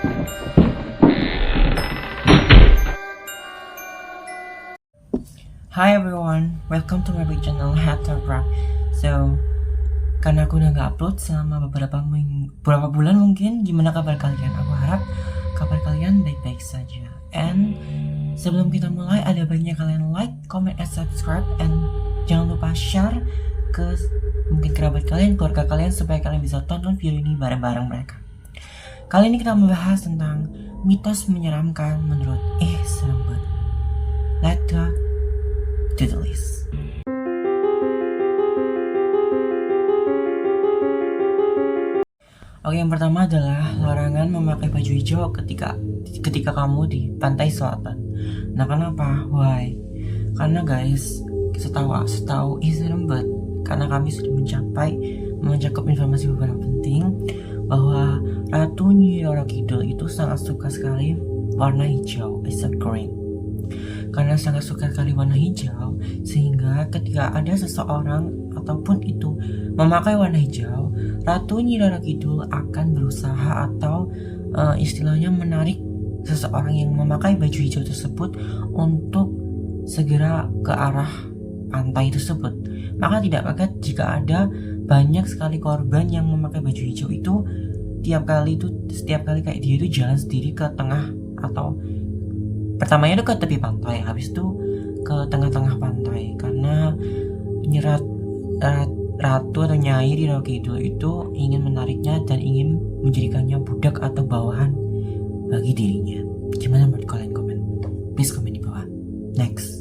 Hi everyone, welcome to my channel Hatter Rock. So, karena aku udah gak upload selama beberapa bulan mungkin, gimana kabar kalian? Aku harap kabar kalian baik-baik saja. And sebelum kita mulai, ada baiknya kalian like, comment, and subscribe. And jangan lupa share ke mungkin kerabat kalian, keluarga kalian, supaya kalian bisa tonton video ini bareng-bareng mereka. Kali ini kita membahas tentang mitos menyeramkan menurut serem banget. Let's go to the list. Oke, yang pertama adalah larangan memakai baju hijau ketika kamu di pantai selatan. Nah, kenapa? Why? Karena guys, setahu serem banget, karena kami sudah mencakup informasi beberapa penting bahwa Ratu Nyi Roro Kidul itu sangat suka sekali warna hijau, is a green. Karena sangat suka sekali warna hijau, sehingga ketika ada seseorang ataupun itu memakai warna hijau, Ratu Nyi Roro Kidul akan berusaha atau istilahnya menarik seseorang yang memakai baju hijau tersebut untuk segera ke arah pantai tersebut. Maka tidak kaget jika ada banyak sekali korban yang memakai baju hijau itu setiap kali kayak dia itu jalan sendiri ke tengah, atau pertamanya itu ke tepi pantai, habis itu ke tengah-tengah pantai, karena Ratu atau Nyai Roro Kidul itu ingin menariknya dan ingin menjadikannya budak atau bawahan bagi dirinya. Gimana menurut kalian? Komen, please komen di bawah. Next.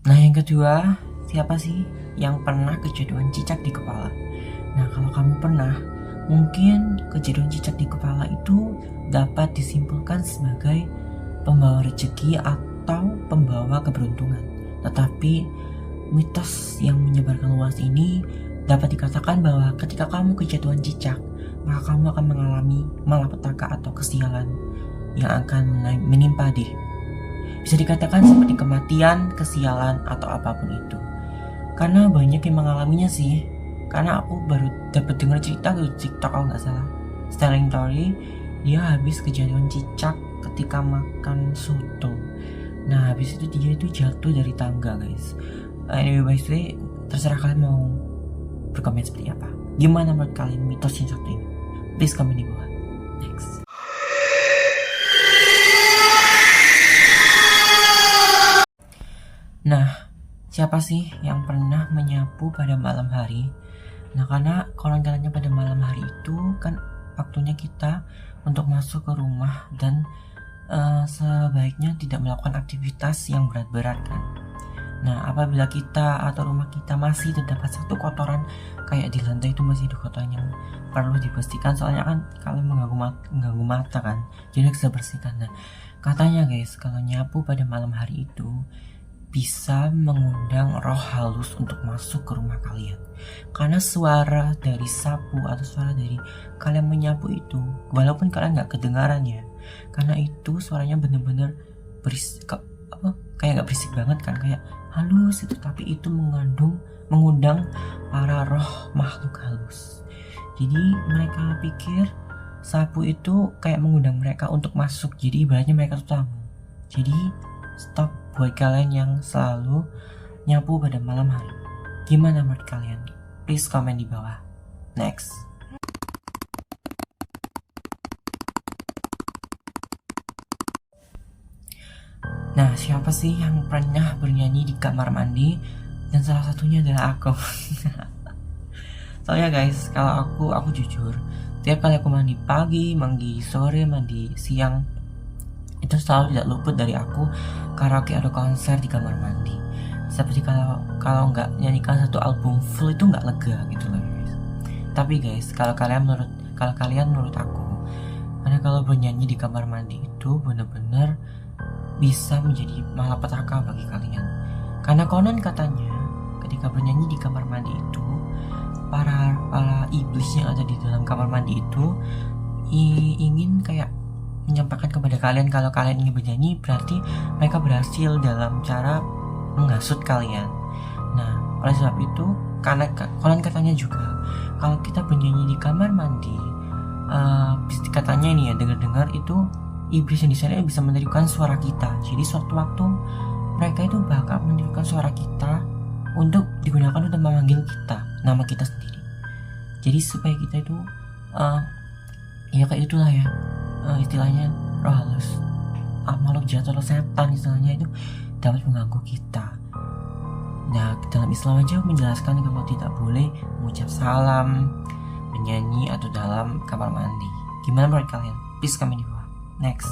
Nah, yang kedua, siapa sih yang pernah kejadian cicak di kepala? Nah, kalau kamu pernah, mungkin kejadian cicak di kepala itu dapat disimpulkan sebagai pembawa rezeki atau pembawa keberuntungan. Tetapi mitos yang menyebarkan luas ini dapat dikatakan bahwa ketika kamu kejatuhan cicak, maka kamu akan mengalami malapetaka atau kesialan yang akan menimpa diri. Bisa dikatakan seperti kematian, kesialan, atau apapun itu. Karena banyak yang mengalaminya sih. Karena aku baru dapat dengar cerita di TikTok kalau nggak salah. Sterling Tory, dia habis kejadian cicak ketika makan soto. Nah, habis itu dia itu jatuh dari tangga, guys. Anyway, by the way, terserah kalian mau berkomen seperti apa. Gimana menurut kalian mitos yang satu ini? Please komen di bawah. Next. Nah, siapa sih yang pernah menyapu pada malam hari? Nah, karena konon-kononnya pada malam hari itu kan waktunya kita untuk masuk ke rumah dan sebaiknya tidak melakukan aktivitas yang berat-berat kan. Nah, apabila kita atau rumah kita masih terdapat satu kotoran kayak di lantai itu masih ada kotoran yang perlu dibersihkan, soalnya kan kalian mengganggu mata kan, jadi harus bersihkan. Nah, katanya guys, kalau nyapu pada malam hari itu bisa mengundang roh halus untuk masuk ke rumah kalian. Karena suara dari sapu atau suara dari kalian menyapu itu, walaupun kalian nggak kedengaran ya, karena itu suaranya bener-bener berisik, kayak nggak berisik banget kan, kayak halus itu, tapi itu mengundang para roh makhluk halus. Jadi mereka pikir sapu itu kayak mengundang mereka untuk masuk, jadi ibaratnya mereka tuh tamu. Jadi stop buat kalian yang selalu nyapu pada malam hari. Gimana menurut kalian? Please komen di bawah. Next. Nah, siapa sih yang pernah bernyanyi di kamar mandi? Dan salah satunya adalah aku. Soalnya guys, kalau aku jujur, tiap kali aku mandi pagi, mandi sore, mandi siang, itu selalu tidak luput dari aku karaoke atau konser di kamar mandi. Seperti kalau nggak nyanyikan satu album full itu nggak lega gitu loh guys. Tapi guys, kalau kalian menurut aku, karena kalau bernyanyi di kamar mandi itu benar-benar bisa menjadi malapetaka bagi kalian. Karena konon katanya ketika bernyanyi di kamar mandi itu, para iblis yang ada di dalam kamar mandi itu ingin kayak menyampaikan kepada kalian kalau kalian ingin bernyanyi, berarti mereka berhasil dalam cara menghasut kalian. Nah, oleh sebab itu karena konon katanya juga kalau kita bernyanyi di kamar mandi, katanya ini ya, dengar-dengar itu iblis yang di sana bisa menirukan suara kita. Jadi suatu waktu mereka itu bakal menirukan suara kita untuk digunakan untuk memanggil kita, nama kita sendiri. Jadi supaya kita itu ya kayak itulah ya, istilahnya roh halus, makhluk jahat atau setan istilahnya itu dapat mengganggu kita. Nah, dalam Islam aja menjelaskan kalau tidak boleh mengucap salam, menyanyi atau dalam kamar mandi. Gimana menurut kalian? Please comment di bawah. Next.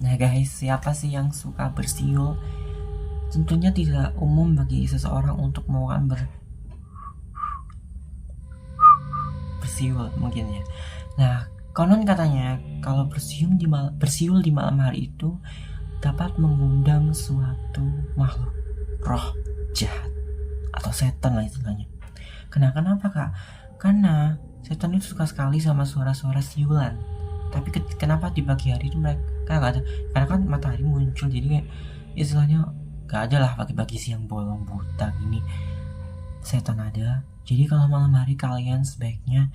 Nah guys, siapa sih yang suka bersiul? Tentunya tidak umum bagi seseorang untuk melakukan bersiul mungkin ya. Nah, konon katanya kalau bersiul di malam hari itu dapat mengundang suatu makhluk roh jahat atau setan lah istilahnya. Kenapa kak? Karena setan itu suka sekali sama suara-suara siulan. Tapi kenapa di pagi hari itu mereka gak ada? Karena kan matahari muncul, jadi kayak istilahnya gak ada lah pagi-pagi siang bolong buta gini. Setan ada. Jadi kalau malam hari kalian sebaiknya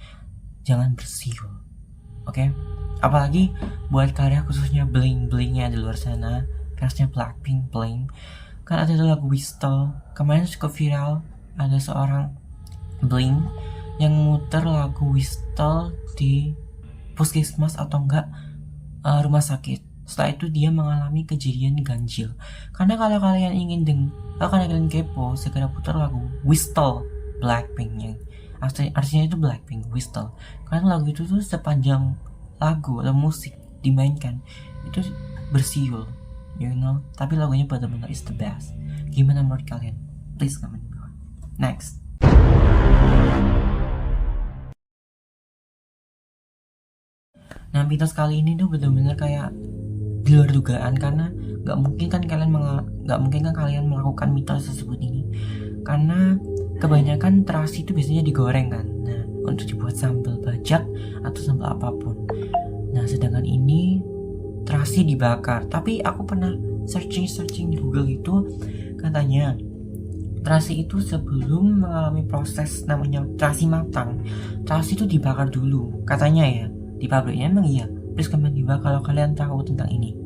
jangan bersiul. Oke? Apalagi buat karya khususnya bling-blingnya di luar sana, fansnya Blackpink Bling. Kan ada lagu Whistle. Kemarin cukup viral, ada seorang Bling yang muter lagu Whistle di puskesmas atau enggak rumah sakit. Setelah itu dia mengalami kejadian ganjil. Karena kalau kalian ingin kalau kalian kepo, segera putar lagu Whistle Blackpink yang artinya itu Blackpink Whistle. Karena lagu itu tuh sepanjang lagu atau musik dimainkan itu bersiul, you know. Tapi lagunya benar-benar is the best. Gimana menurut kalian? Please comment di bawah. Next. Nah, mitos kali ini tuh benar-benar kayak di luar dugaan, karena nggak mungkin kan kalian melakukan mitos tersebut ini, karena kebanyakan terasi itu biasanya digoreng kan. Nah, untuk dibuat sambal bajak atau sambal apapun. Nah, sedangkan ini terasi dibakar. Tapi aku pernah searching di Google itu, katanya terasi itu sebelum mengalami proses namanya terasi matang, terasi itu dibakar dulu katanya ya. Di pabriknya emang iya. Please comment di bawah kalau kalian tahu tentang ini.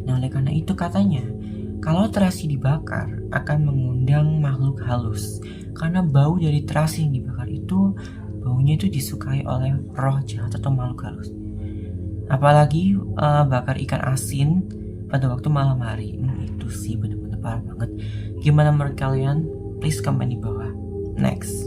Nah, oleh karena itu katanya kalau terasi dibakar akan mengundang makhluk halus, karena bau dari terasi yang dibakar itu baunya itu disukai oleh roh jahat atau makhluk halus. Apalagi bakar ikan asin pada waktu malam hari, itu sih benar-benar parah banget. Gimana menurut kalian? Please comment di bawah. Next.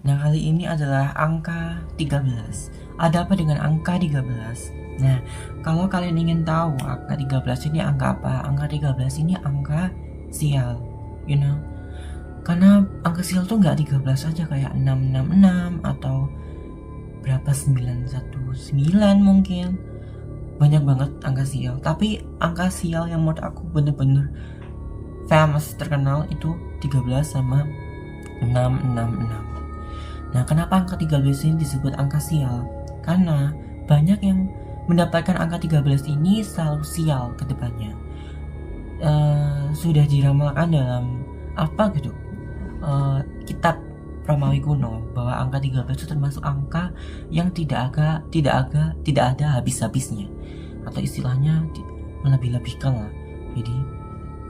Nah, kali ini adalah angka 13. Ada apa dengan angka 13? Nah, kalau kalian ingin tahu angka 13 ini angka apa? Angka 13 ini angka sial, you know. Karena angka sial tuh nggak 13 aja, kayak 666 atau berapa 919 mungkin. Banyak banget angka sial. Tapi angka sial yang menurut aku bener-bener famous, terkenal itu 13 sama 666. Nah, kenapa angka 13 ini disebut angka sial? Karena banyak yang mendapatkan angka 13 ini selalu sial ke depannya. Sudah diramalkan dalam kitab Romawi kuno bahwa angka 13 itu termasuk angka yang tidak ada habis-habisnya, atau istilahnya melebih-lebihkan lah. Jadi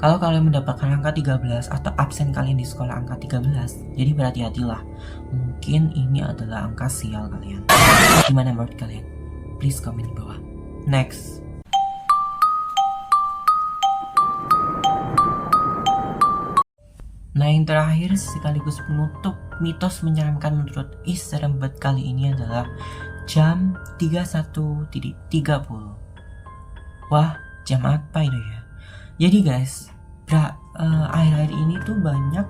kalau kalian mendapatkan angka 13 atau absen kalian di sekolah angka 13, jadi berhati-hatilah. Mungkin ini adalah angka sial kalian. Gimana menurut kalian? Please comment di bawah. Next. Nah, yang terakhir sekaligus penutup mitos menyeramkan menurut Serembet kali ini adalah jam 31.30. Wah, jam apa itu ya? Jadi guys, akhir-akhir ini tuh banyak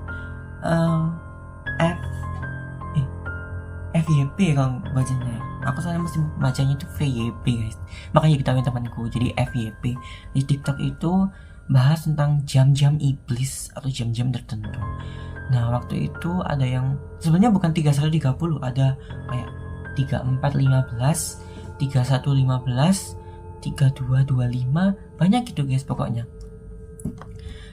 FYP kalau bacanya. Aku soalnya mesti bacanya tuh VYP guys. Makanya kita temanku jadi FYP. Di TikTok itu bahas tentang jam-jam iblis atau jam-jam tertentu. Nah, waktu itu ada yang sebenarnya bukan 31.30, ada kayak 34.15, 3115, 3225, banyak gitu guys pokoknya.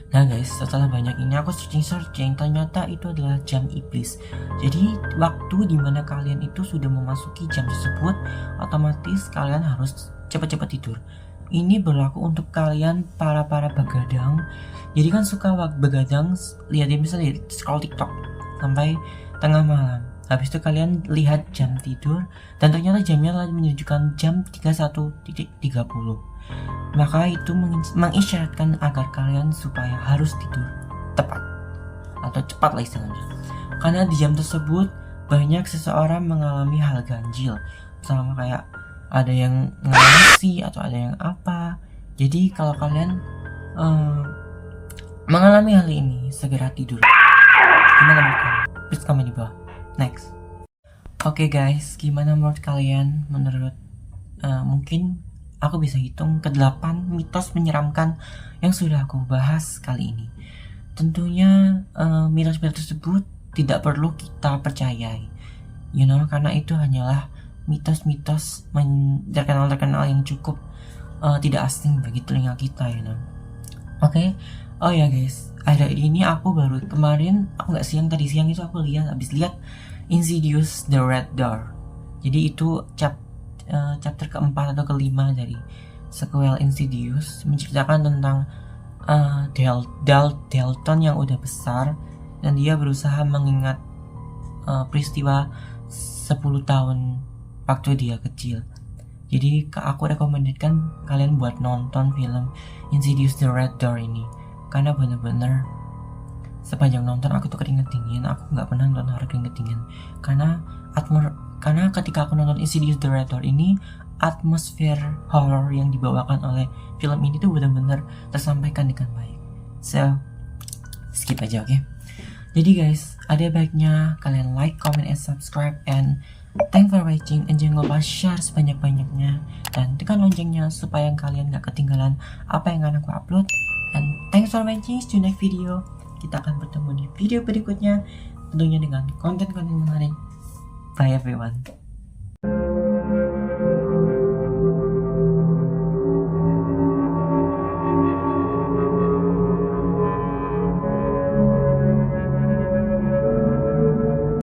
Nah guys, setelah banyak ini aku searching, ternyata itu adalah jam iblis. Jadi waktu dimana kalian itu sudah memasuki jam tersebut, otomatis kalian harus cepat-cepat tidur. Ini berlaku untuk kalian para begadang. Jadi kan suka begadang, misalnya scroll TikTok sampai tengah malam. Habis itu kalian lihat jam tidur dan ternyata jamnya menunjukkan jam 31.30. Maka itu mengisyaratkan agar kalian supaya harus tidur tepat atau cepat lah istilahnya. Karena di jam tersebut banyak seseorang mengalami hal ganjil, sama kayak ada yang ngelasi atau ada yang apa. Jadi kalau kalian mengalami hal ini, segera tidur. Gimana menurut kalian? Please komen di bawah. Next. Oke guys, gimana menurut kalian? Mungkin aku bisa hitung ke 8 mitos menyeramkan yang sudah aku bahas kali ini. Tentunya mitos-mitos tersebut tidak perlu kita percayai, karena itu hanyalah mitos-mitos terkenal yang cukup tidak asing bagi telinga kita, Oke. Oh ya guys, ada ini aku baru kemarin, tadi siang itu aku habis lihat Insidious The Red Door. Jadi itu chapter keempat atau kelima dari sequel Insidious, menceritakan tentang Dalton yang udah besar dan dia berusaha mengingat peristiwa 10 tahun waktu dia kecil. Jadi aku rekomendasikan kalian buat nonton film Insidious The Red Door ini, karena bener-bener sepanjang nonton aku tuh keringet dingin. Aku nggak pernah nonton horor keringet dingin karena ketika aku nonton Insidious The Red Door ini, atmosfer horror yang dibawakan oleh film ini tuh benar-benar tersampaikan dengan baik. So, skip aja, oke? Jadi guys, ada baiknya kalian like, comment, and subscribe, and thanks for watching, and jangan lupa share sebanyak-banyaknya dan tekan loncengnya supaya kalian gak ketinggalan apa yang akan aku upload. And thanks for watching, see you next video. Kita akan bertemu di video berikutnya, tentunya dengan konten-konten menarik. Bye everyone.